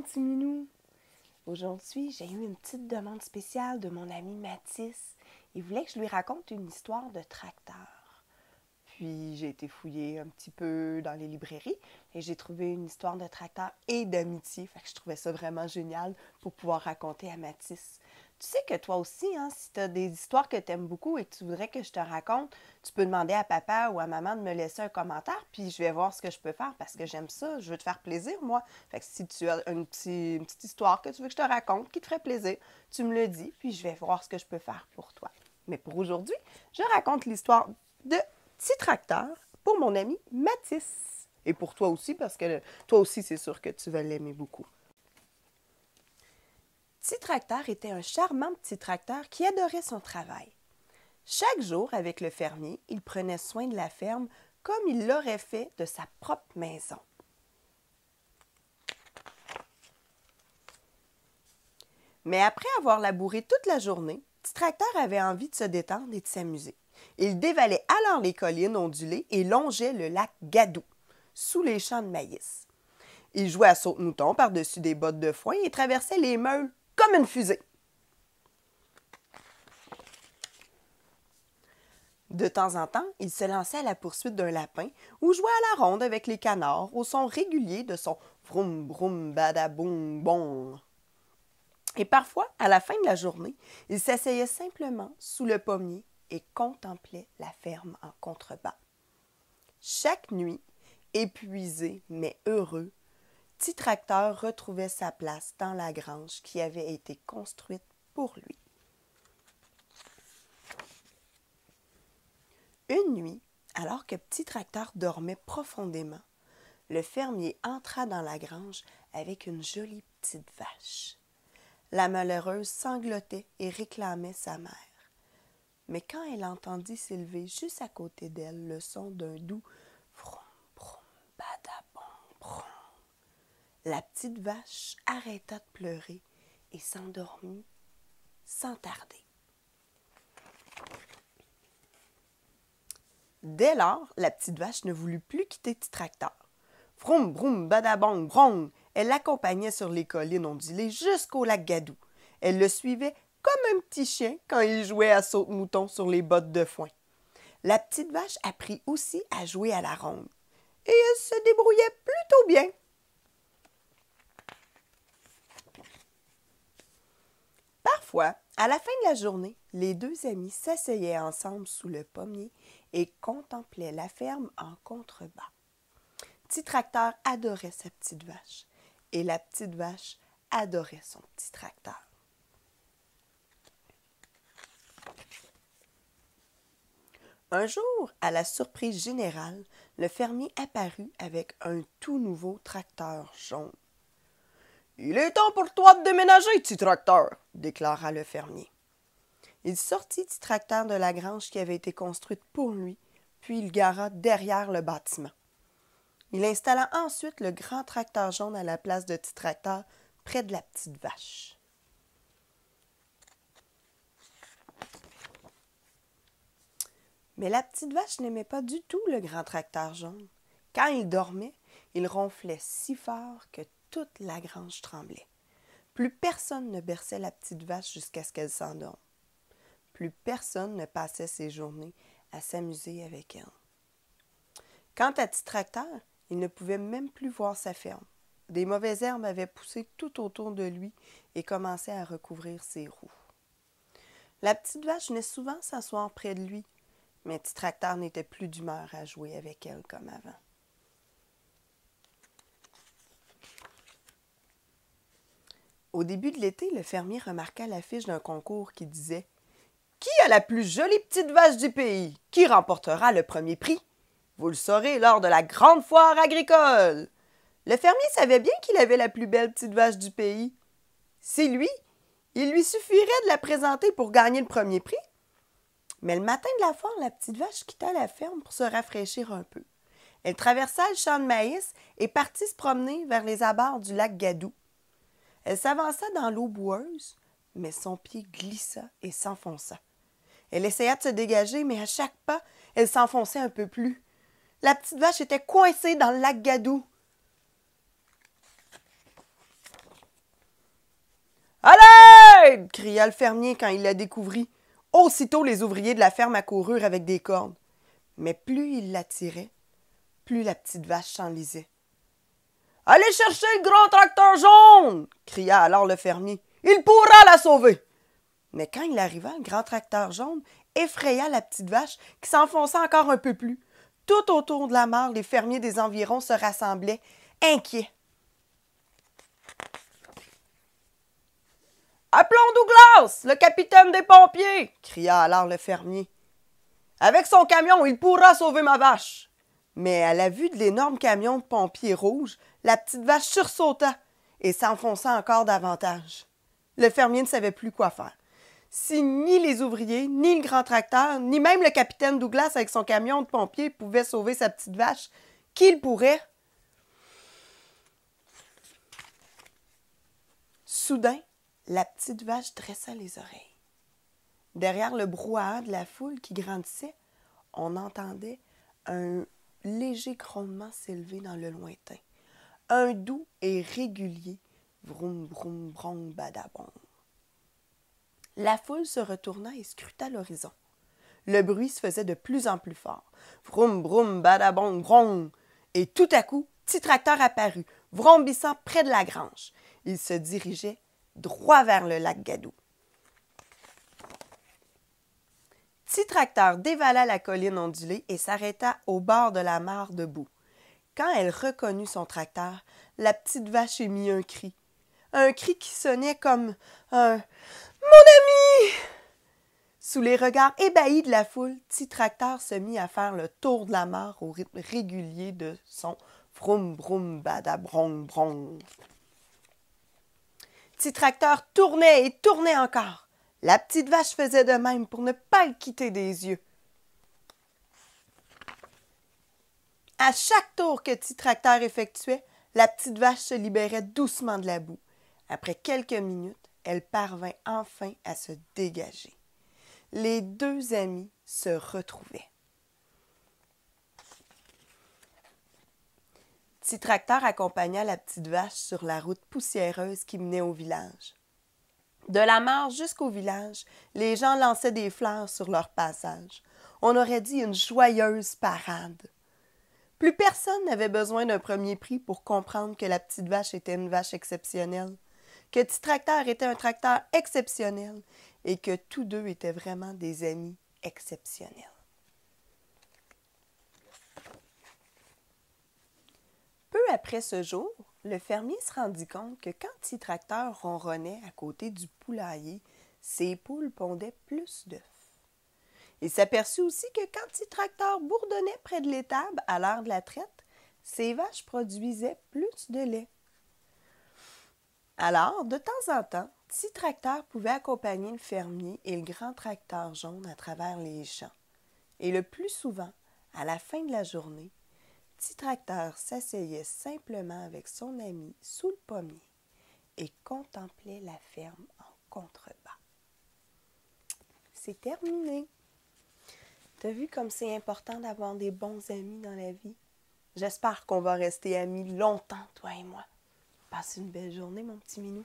petit minou! Aujourd'hui, j'ai eu une petite demande spéciale de mon ami Mathis. Il voulait que je lui raconte une histoire de tracteur. Puis j'ai été fouiller un petit peu dans les librairies et j'ai trouvé une histoire de tracteur et d'amitié. Fait que je trouvais ça vraiment génial pour pouvoir raconter à Mathis. Tu sais que toi aussi, hein, si tu as des histoires que tu aimes beaucoup et que tu voudrais que je te raconte, tu peux demander à papa ou à maman de me laisser un commentaire, puis je vais voir ce que je peux faire parce que j'aime ça. Je veux te faire plaisir, moi. Fait que si tu as une petite histoire que tu veux que je te raconte, qui te ferait plaisir, tu me le dis, puis je vais voir ce que je peux faire pour toi. Mais pour aujourd'hui, je raconte l'histoire de Petit Tracteur pour mon ami Mathis. Et pour toi aussi, parce que toi aussi, c'est sûr que tu vas l'aimer beaucoup. Petit Tracteur était un charmant petit tracteur qui adorait son travail. Chaque jour, avec le fermier, il prenait soin de la ferme comme il l'aurait fait de sa propre maison. Mais après avoir labouré toute la journée, Petit Tracteur avait envie de se détendre et de s'amuser. Il dévalait alors les collines ondulées et longeait le lac Gadou, sous les champs de maïs. Il jouait à saute-mouton par-dessus des bottes de foin et traversait les meules comme une fusée. De temps en temps, il se lançait à la poursuite d'un lapin ou jouait à la ronde avec les canards au son régulier de son vroom vroom badaboum bon. Et parfois, à la fin de la journée, il s'asseyait simplement sous le pommier et contemplait la ferme en contrebas. Chaque nuit, épuisé mais heureux, Petit Tracteur retrouvait sa place dans la grange qui avait été construite pour lui. Une nuit, alors que Petit Tracteur dormait profondément, le fermier entra dans la grange avec une jolie petite vache. La malheureuse sanglotait et réclamait sa mère. Mais quand elle entendit s'élever juste à côté d'elle le son d'un doux « vroom, vroom, badabom, brom », la petite vache arrêta de pleurer et s'endormit sans tarder. Dès lors, la petite vache ne voulut plus quitter Petit Tracteur. Vroom, vroom, badabong, brong, elle l'accompagnait sur les collines ondulées jusqu'au lac Gadou. Elle le suivait comme un petit chien quand il jouait à saute-mouton sur les bottes de foin. La petite vache apprit aussi à jouer à la ronde. Et elle se débrouillait plutôt bien. Parfois, à la fin de la journée, les deux amis s'asseyaient ensemble sous le pommier et contemplaient la ferme en contrebas. Petit Tracteur adorait sa petite vache et la petite vache adorait son petit tracteur. Un jour, à la surprise générale, le fermier apparut avec un tout nouveau tracteur jaune. « Il est temps pour toi de déménager, Petit Tracteur !» déclara le fermier. Il sortit Petit Tracteur de la grange qui avait été construite pour lui, puis il gara derrière le bâtiment. Il installa ensuite le grand tracteur jaune à la place de Petit Tracteur, près de la petite vache. Mais la petite vache n'aimait pas du tout le grand tracteur jaune. Quand il dormait, il ronflait si fort que toute la grange tremblait. Plus personne ne berçait la petite vache jusqu'à ce qu'elle s'endorme. Plus personne ne passait ses journées à s'amuser avec elle. Quant à Petit Tracteur, il ne pouvait même plus voir sa ferme. Des mauvaises herbes avaient poussé tout autour de lui et commençaient à recouvrir ses roues. La petite vache venait souvent s'asseoir près de lui, mais Petit Tracteur n'était plus d'humeur à jouer avec elle comme avant. Au début de l'été, le fermier remarqua l'affiche d'un concours qui disait « Qui a la plus jolie petite vache du pays? Qui remportera le premier prix? Vous le saurez lors de la grande foire agricole! » Le fermier savait bien qu'il avait la plus belle petite vache du pays. C'est lui, il lui suffirait de la présenter pour gagner le premier prix. Mais le matin de la foire, la petite vache quitta la ferme pour se rafraîchir un peu. Elle traversa le champ de maïs et partit se promener vers les abords du lac Gadou. Elle s'avança dans l'eau boueuse, mais son pied glissa et s'enfonça. Elle essaya de se dégager, mais à chaque pas, elle s'enfonçait un peu plus. La petite vache était coincée dans le lac Gadou. l'aide! Cria le fermier quand il la découvrit. Aussitôt, les ouvriers de la ferme accoururent avec des cordes. Mais plus ils la tiraient, plus la petite vache s'enlisait. « Allez chercher le grand tracteur jaune! » cria alors le fermier. « Il pourra la sauver! » Mais quand il arriva, le grand tracteur jaune effraya la petite vache qui s'enfonça encore un peu plus. Tout autour de la mare, les fermiers des environs se rassemblaient, inquiets. « Appelons Douglas, le capitaine des pompiers! » cria alors le fermier. « Avec son camion, il pourra sauver ma vache! » Mais à la vue de l'énorme camion de pompiers rouge, la petite vache sursauta et s'enfonça encore davantage. Le fermier ne savait plus quoi faire. Si ni les ouvriers, ni le grand tracteur, ni même le capitaine Douglas avec son camion de pompiers pouvaient sauver sa petite vache, qui le pourrait? Soudain, la petite vache dressa les oreilles. Derrière le brouhaha de la foule qui grandissait, on entendait un léger grondement s'élever dans le lointain. Un doux et régulier vroom, vroom, brom, badabom. La foule se retourna et scruta l'horizon. Le bruit se faisait de plus en plus fort. Vroom, vroom, badabom, brom. Et tout à coup, Petit Tracteur apparut, vrombissant près de la grange. Il se dirigeait droit vers le lac Gadou. Petit Tracteur dévala la colline ondulée et s'arrêta au bord de la mare debout. Quand elle reconnut son tracteur, la petite vache émit un cri. Un cri qui sonnait comme un « Mon ami !» Sous les regards ébahis de la foule, Petit Tracteur se mit à faire le tour de la mare au rythme régulier de son « vroom vroom badabrom brom ». Petit Tracteur tournait et tournait encore. La petite vache faisait de même pour ne pas le quitter des yeux. À chaque tour que Petit Tracteur effectuait, la petite vache se libérait doucement de la boue. Après quelques minutes, elle parvint enfin à se dégager. Les deux amis se retrouvaient. Petit Tracteur accompagna la petite vache sur la route poussiéreuse qui menait au village. De la mare jusqu'au village, les gens lançaient des fleurs sur leur passage. On aurait dit une joyeuse parade. Plus personne n'avait besoin d'un premier prix pour comprendre que la petite vache était une vache exceptionnelle, que Petit Tracteur était un tracteur exceptionnel et que tous deux étaient vraiment des amis exceptionnels. Peu après ce jour, le fermier se rendit compte que quand Petit Tracteur ronronnait à côté du poulailler, ses poules pondaient plus d'œufs. Il s'aperçut aussi que quand Petit Tracteur bourdonnait près de l'étable à l'heure de la traite, ses vaches produisaient plus de lait. Alors, de temps en temps, Petit Tracteur pouvait accompagner le fermier et le grand tracteur jaune à travers les champs. Et le plus souvent, à la fin de la journée, Petit Tracteur s'asseyait simplement avec son ami sous le pommier et contemplait la ferme en contrebas. C'est terminé. T'as vu comme c'est important d'avoir des bons amis dans la vie? J'espère qu'on va rester amis longtemps, toi et moi. Passe une belle journée, mon petit minou.